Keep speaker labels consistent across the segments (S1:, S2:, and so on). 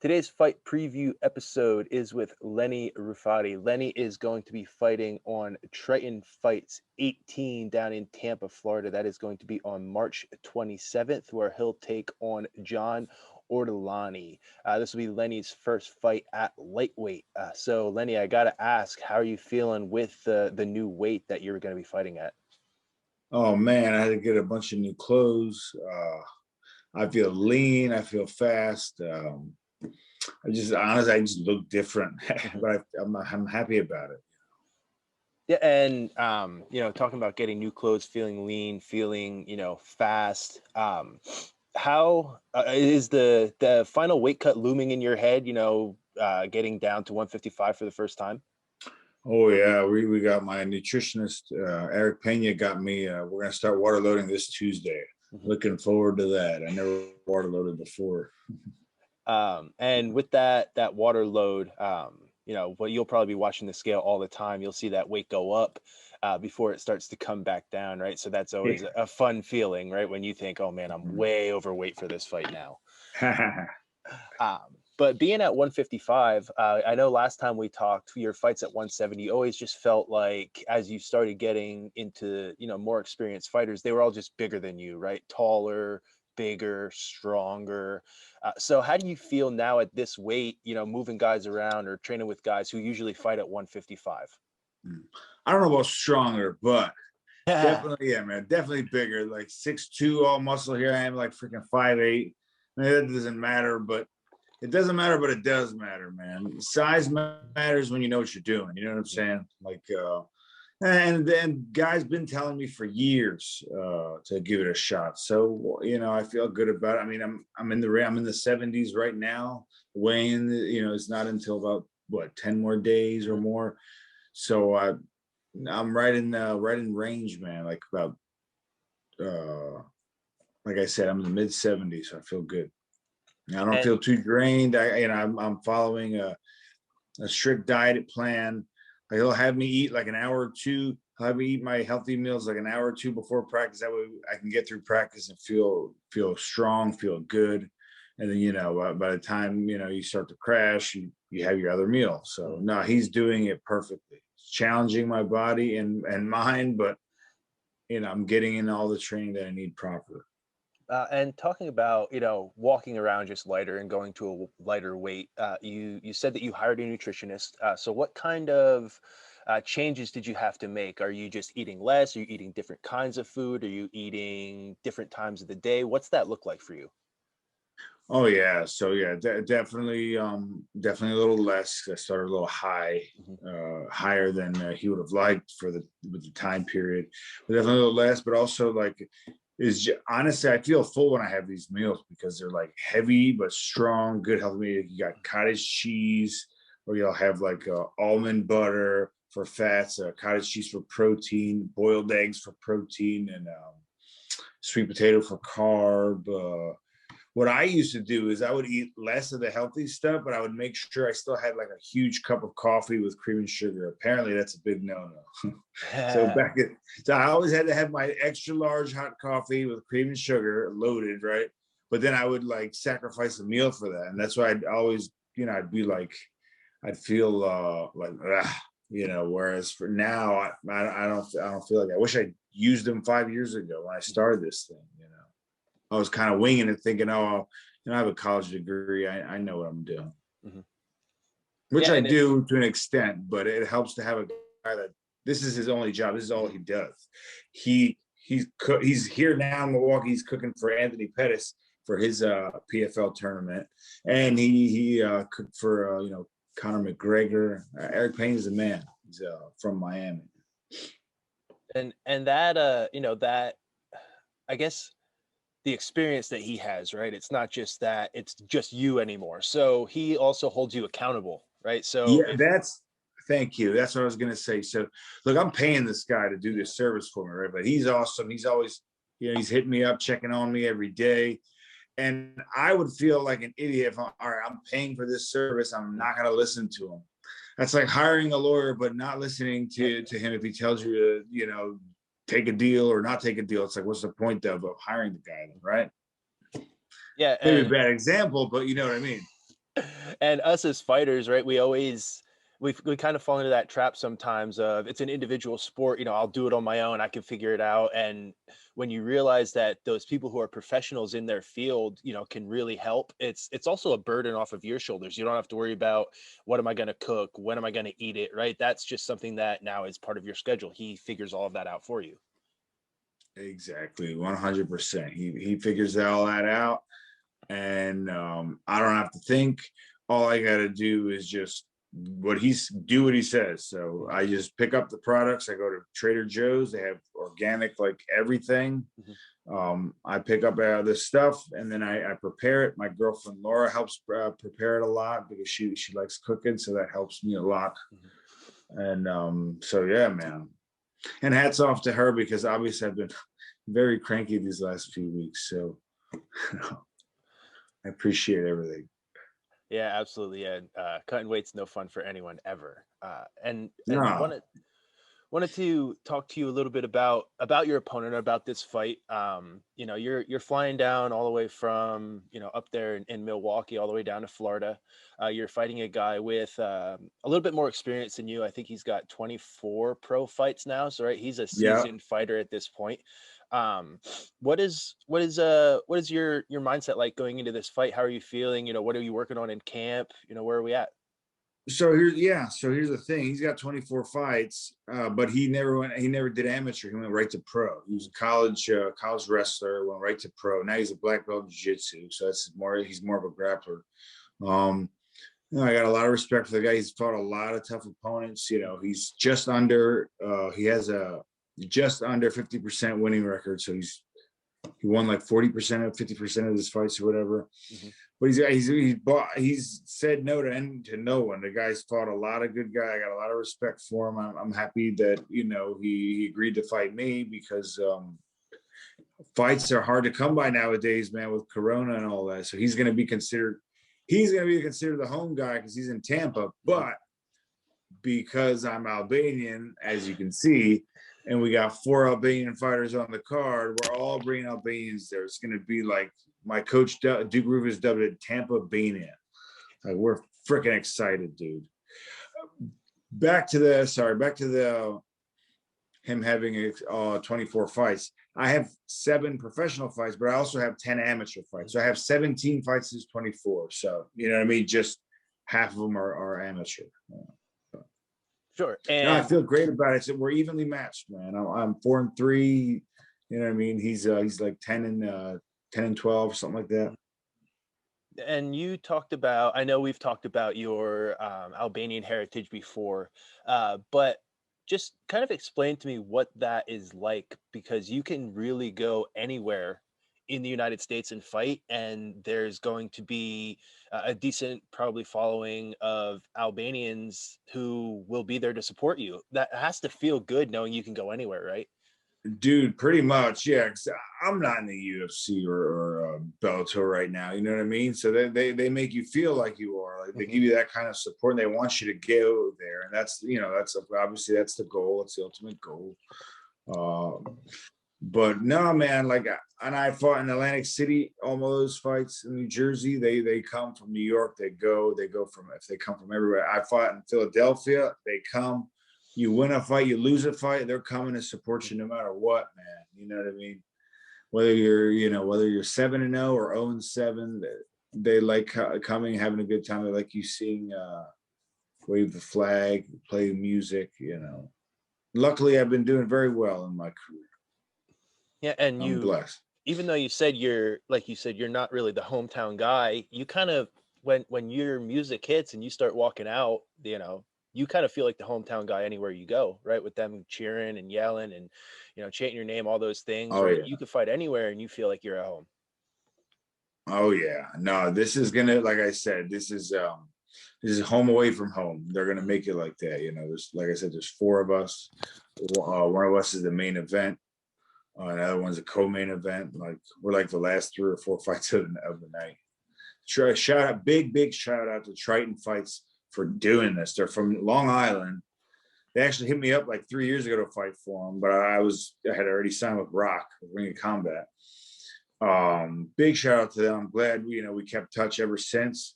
S1: Today's fight preview episode is with Lenny Rufati. Lenny is going to be fighting on Triton Fights 18 down in Tampa, Florida. That is going to be on March 27th, where he'll take on John Ortolani. This will be Lenny's first fight at lightweight. So, Lenny, I got to ask, how are you feeling with the new weight that you're going to be fighting at?
S2: Oh man, I had to get a bunch of new clothes. I feel lean. I feel fast. I just honestly, I just look different, but I'm happy about it.
S1: Yeah, and talking about getting new clothes, feeling lean, feeling fast. How is the final weight cut looming in your head? Getting down to 155 for the first time.
S2: Oh yeah, we got my nutritionist Eric Pena got me. We're gonna start water loading this Tuesday.
S1: Mhm.
S2: Looking forward to that. I never water loaded before.
S1: And with that water load, well, you'll probably be watching the scale all the time. You'll see that weight go up before it starts to come back down, right? So that's always a fun feeling, right? When you think, oh man, I'm way overweight for this fight now. Um, but being at 155, I know last time we talked, your fights at 170, you always just felt like as you started getting into, more experienced fighters, they were all just bigger than you, right? Taller, bigger, stronger. So how do you feel now at this weight, moving guys around or training with guys who usually fight at 155?
S2: I don't know about stronger, but definitely, yeah, man, definitely bigger. Like 6'2", all muscle. Here I am, like freaking 5'8". That doesn't matter, but it doesn't matter, but it does matter, man. Size matters when you know what you're doing. You know what I'm saying? Like, and then guys been telling me for years to give it a shot. So I feel good about it. I mean, I'm in the 70s right now. Weighing, it's not until about what 10 more days or more. So I'm right in range, man. Like about like I said, I'm in the mid 70s, so I feel good. I don't
S1: And
S2: feel too drained. I'm following a strict diet plan. Like he'll have me eat like an hour or two. He'll have me eat my healthy meals like an hour or two before practice. That way I can get through practice and feel strong, feel good. And then by the time you start to crash, you have your other meal. So no, he's doing it perfectly. It's challenging my body and mind, but I'm getting in all the training that I need properly.
S1: And talking about, walking around just lighter and going to a lighter weight, you said that you hired a nutritionist. So what kind of changes did you have to make? Are you just eating less? Are you eating different kinds of food? Are you eating different times of the day? What's that look like for you?
S2: Oh yeah, so yeah, definitely a little less. I started a little
S1: Mhm.
S2: higher than he would have liked with the time period, but definitely a little less. But also like honestly, I feel full when I have these meals because they're like heavy but strong, good healthy meal. You got cottage cheese, or you'll have like almond butter for fats, cottage cheese for protein, boiled eggs for protein, and sweet potato for carb. What I used to do is I would eat less of the healthy stuff, but I would make sure I still had like a huge cup of coffee with cream and sugar. Apparently, that's a big no-no. so so I always had to have my extra large hot coffee with cream and sugar loaded, right? But then I would like sacrifice a meal for that, and that's why I'd always, I'd be like, I'd feel like, Whereas for now, I don't feel like I wish I used them 5 years ago when I started this thing. I was kind of winging it, thinking, oh, I have a college degree. I know what I'm doing,
S1: Mhm.
S2: which
S1: Yeah,
S2: I
S1: and it,
S2: do to an extent, but it helps to have a guy that this is his only job. This is all he does. He's here now in Milwaukee. He's cooking for Anthony Pettis for his PFL tournament, and he cooked for Conor McGregor. Eric Payne is the man. He's from Miami.
S1: and that that, I guess, the experience that he has, right? It's not just that it's just you anymore. So he also holds you accountable, right? So
S2: Yeah, thank you. That's what I was gonna say. So look, I'm paying this guy to do this service for me, right? But he's awesome. He's always, he's hitting me up, checking on me every day. And I would feel like an idiot if I'm paying for this service, I'm not gonna listen to him. That's like hiring a lawyer, but not listening to him if he tells you to, take a deal or not take a deal. It's like, what's the point of hiring the guy then, right?
S1: yeah,
S2: Maybe a
S1: and
S2: bad example, but you know what I mean.
S1: And us as fighters, right? We kind of fall into that trap sometimes of it's an individual sport, I'll do it on my own, I can figure it out. And when you realize that those people who are professionals in their field, can really help, it's also a burden off of your shoulders. You don't have to worry about what am I going to cook, when am I going to eat it, right? That's just something that now is part of your schedule. He figures all of that out for you.
S2: Exactly, 100%. He figures all that out, and I don't have to think. All I got to do is just do what he says. So I just pick up the products. I go to Trader Joe's. They have organic, like everything.
S1: Mhm.
S2: I pick up this stuff, and then I prepare it. My girlfriend Laura helps prepare it a lot because she likes cooking, so that helps me a lot.
S1: Mhm.
S2: And so yeah, man. And hats off to her because obviously I've been very cranky these last few weeks. So I appreciate everything.
S1: Yeah, absolutely. Yeah, cutting weight's no fun for anyone ever. And
S2: No,
S1: wanted to talk to you a little bit about your opponent, about this fight. You're flying down all the way from up there in Milwaukee all the way down to Florida. You're fighting a guy with a little bit more experience than you. I think he's got 24 pro fights now. So right, he's a
S2: yeah,
S1: seasoned fighter at this point. Um, what is your mindset like going into this fight? How are you feeling? What are you working on in camp? Where are we at?
S2: so here's the thing. He's got 24 fights, but he never did amateur. He went right to pro. He was a college wrestler, went right to pro. Now he's a black belt in jiu-jitsu, so he's more of a grappler. Um, I got a lot of respect for the guy. He's fought a lot of tough opponents. He's he has a just under 50% winning record. So he won like 40% of 50% of his fights or whatever.
S1: Mhm.
S2: But he's said no to no one. The guy's fought a lot of good guys. I got a lot of respect for him. I'm happy that he agreed to fight me because fights are hard to come by nowadays, man, with Corona and all that. So he's gonna be considered the home guy because he's in Tampa.
S1: Mhm.
S2: But because I'm Albanian, as you can see, and we got 4 Albanian fighters on the card, we're all bringing Albanians there. It's gonna be like my coach Duke Rivers dubbed it Tampa Albania. Like we're freaking excited, dude. Back to the him having 24 fights. I have 7 professional fights, but I also have 10 amateur fights. So I have 17 fights since 24. So you know what I mean? Just half of them are amateur.
S1: Sure.
S2: No, I
S1: And
S2: feel great about it. So we're evenly matched, man. I'm 4-3. You know what I mean? He's like 10-12, something like that.
S1: you talked about, I know we've talked about your Albanian heritage before, but just kind of explain to me what that is like, because you can really go anywhere in the United States and fight, and there's going to be a decent, probably following of Albanians who will be there to support you. That has to feel good knowing you can go anywhere, right?
S2: Dude, pretty much, yeah. 'Cause I'm not in the UFC or Bellator right now. You know what I mean? So they make you feel like you are. Like they
S1: Hmm.
S2: give you that kind of support. And they want you to go there, and that's obviously that's the goal. It's the ultimate goal. Um, but no, man. And I fought in Atlantic City. All those fights in New Jersey, they come from New York. They go from if they come from everywhere. I fought in Philadelphia. They come. You win a fight, you lose a fight, they're coming to support you no matter what, man. You know what I mean? Whether you're 7-0 or 0-7, they like coming, having a good time. They like you seeing, wave the flag, play music. Luckily, I've been doing very well in my career.
S1: Yeah, and
S2: I'm blessed.
S1: even though you said like you said, you're not really the hometown guy, you kind of, when your music hits and you start walking out, you kind of feel like the hometown guy anywhere you go, right? With them cheering and yelling and, chanting your name, all those things,
S2: Oh
S1: right?
S2: yeah.
S1: You could fight anywhere and you feel like you're at home.
S2: Oh yeah. No, this is gonna, like I said, this is home away from home. They're gonna
S1: Mhm.
S2: make it like that. There's, like I said, there's 4 of us. One of us is the main event. Another one's a co-main event. Like we're like the last 3 or 4 fights of the night. Big shout out to Triton Fights for doing this. They're from Long Island. They actually hit me up like 3 years ago to fight for them, but I had already signed with Rock, Ring of Combat. Big shout out to them. I'm glad we kept touch ever since.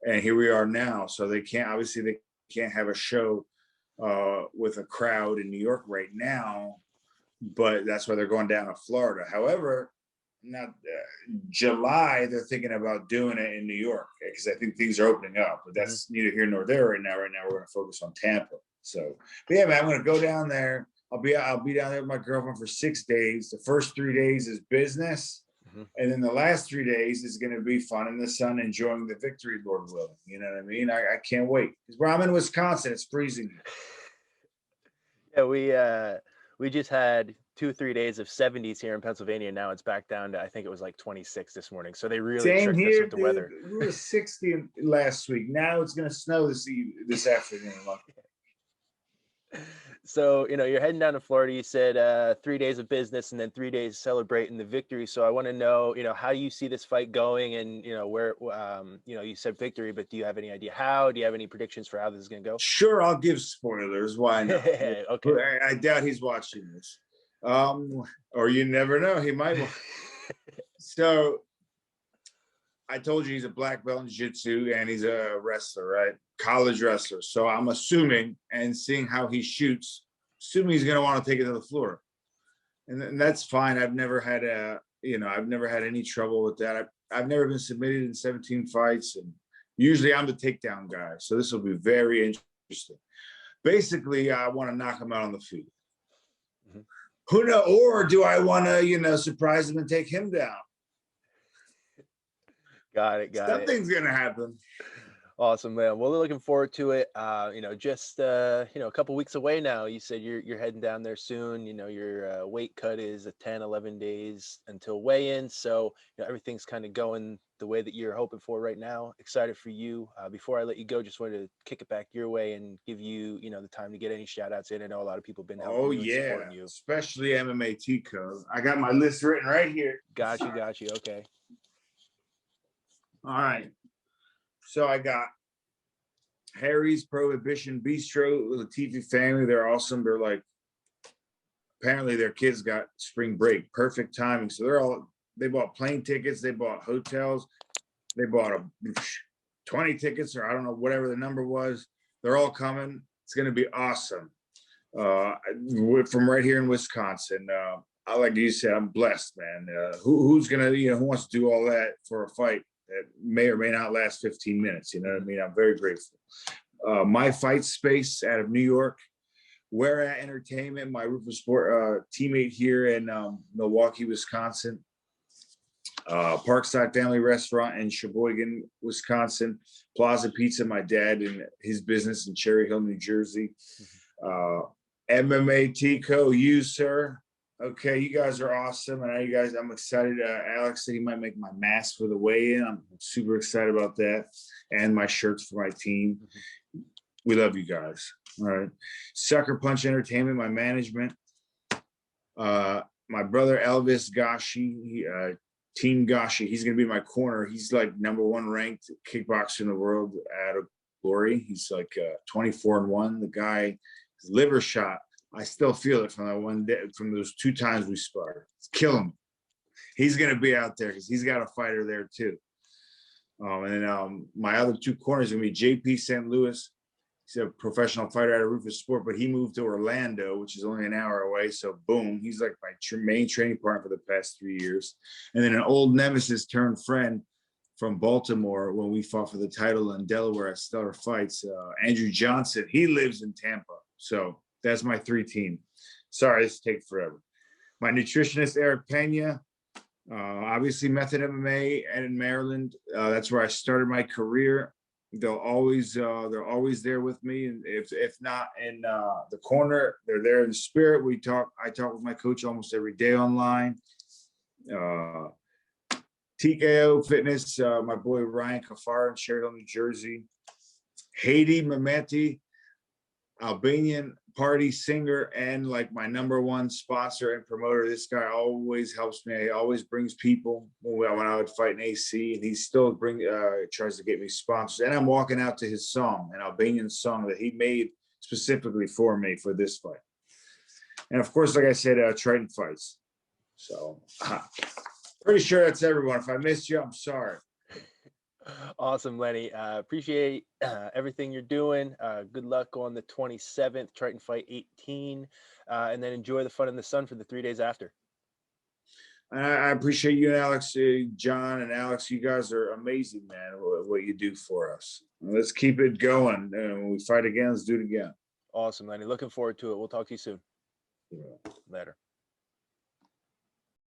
S2: and here we are now. So they can't have a show with a crowd in New York right now, but that's why they're going down to Florida. However, not July, they're thinking about doing it in New York because I think things are opening up, but that's neither here nor there right now. Right now, we're going to focus on Tampa. So, but yeah, man, I'm going to go down there. I'll be down there with my girlfriend for 6 days. The first 3 days is business, and then the last 3 days is going to be fun in the sun, enjoying the victory, Lord willing. You know what I mean? I can't wait because where I'm in Wisconsin, it's freezing.
S1: Yeah, we just had 2-3 days of 70s here in Pennsylvania. Now it's back down to, I think it was like 26 this morning. So they really
S2: Same
S1: tricked us
S2: here,
S1: with the
S2: dude.
S1: weather.
S2: We were 60 last week. Now it's going to snow this afternoon.
S1: So, you're heading down to Florida. You said 3 days of business and then 3 days celebrating the victory. So I want to know, how you see this fight going, and where, you said victory, but do you have any idea how? Do you have any predictions for how this is going to go?
S2: Sure, I'll give spoilers. Why not?
S1: Okay.
S2: I doubt he's watching this. Or you never know, he might. So I told you he's a black belt in jiu-jitsu and he's a wrestler, right? College wrestler. So I'm assuming, and seeing how he shoots, assuming he's going to want to take it to the floor, and that's fine. I've never had any trouble with that. I've never been submitted in 17 fights, and usually I'm the takedown guy. So this will be very interesting. Basically, I want to knock him out on the feet. Who knows? Or do I want to, surprise him and take him down?
S1: Got it.
S2: Something's gonna happen.
S1: Awesome, man. Well, we're looking forward to it. Just a couple weeks away now. You said you're heading down there soon. Your weight cut is 10-11 days until weigh-in. So everything's kind of going the way that you're hoping for right now. Excited for you. Before I let you go, just wanted to kick it back your way and give you the time to get any shout outs in. I know a lot of people have been helping you and supporting you.
S2: Especially MMA Tico. I got my list written right here.
S1: Got you. Okay.
S2: All right. So I got Harry's Prohibition Bistro, Latifi family. They're awesome. They're apparently their kids got spring break. Perfect timing. So they bought plane tickets. They bought hotels. They bought 20 tickets, or I don't know, whatever the number was. They're all coming. It's going to be awesome. From right here in Wisconsin. Like you said, I'm blessed, man. Who's going to, who wants to do all that for a fight that may or may not last 15 minutes? You know what I mean? I'm very grateful. My Fight Space out of New York, Where At Entertainment, my Rufus Sport teammate here in Milwaukee, Wisconsin. Parkside Family Restaurant in Sheboygan, Wisconsin. Plaza Pizza, my dad and his business in Cherry Hill, New Jersey. MMA Tico, you, sir. Okay, you guys are awesome. And I'm excited. Alex said he might make my mask for the weigh-in. I'm super excited about that. And my shirts for my team. We love you guys. All right. Sucker Punch Entertainment, my management. My brother Elvis Gashi, Team Gashi, he's going to be my corner. He's like #1 ranked kickboxer in the world out of Glory. He's like 24-1. The guy, his liver shot, I still feel it from that one day, from those 2 times we sparred. It's killing me. He's going to be out there because he's got a fighter there too. And then my other 2 corners are going to be JP St. Louis. He's a professional fighter out of Rufus Sport, but he moved to Orlando, which is only an hour away. So boom, he's like my main training partner for the past 3 years. And then an old nemesis turned friend from Baltimore when we fought for the title in Delaware at Stellar Fights, Andrew Johnson. He lives in Tampa. So that's my 3 team. Sorry, this takes forever. My nutritionist, Eric Pena, obviously Method MMA and in Maryland. That's where I started my career. They're always there with me. And if not in the corner, they're there in the spirit. I talk with my coach almost every day online. TKO Fitness, my boy Ryan Kafar in Cherry Hill, New Jersey. Haiti Mameti, Albanian party singer and like my #1 sponsor and promoter. This guy always helps me. He always brings people when I would fight in AC, and he still tries to get me sponsors. And I'm walking out to his song, an Albanian song that he made specifically for me for this fight. And of course, like I said, Triton Fights. So pretty sure that's everyone. If I missed you, I'm sorry.
S1: Awesome, Lenny. Appreciate everything you're doing. Good luck on the 27th, Triton Fight 18, and then enjoy the fun in the sun for the 3 days after.
S2: I appreciate you and Alex, John and Alex. You guys are amazing, man. What you do for us. Let's keep it going. When we fight again, let's do it again.
S1: Awesome, Lenny. Looking forward to it. We'll talk to you soon.
S2: Yeah.
S1: Later.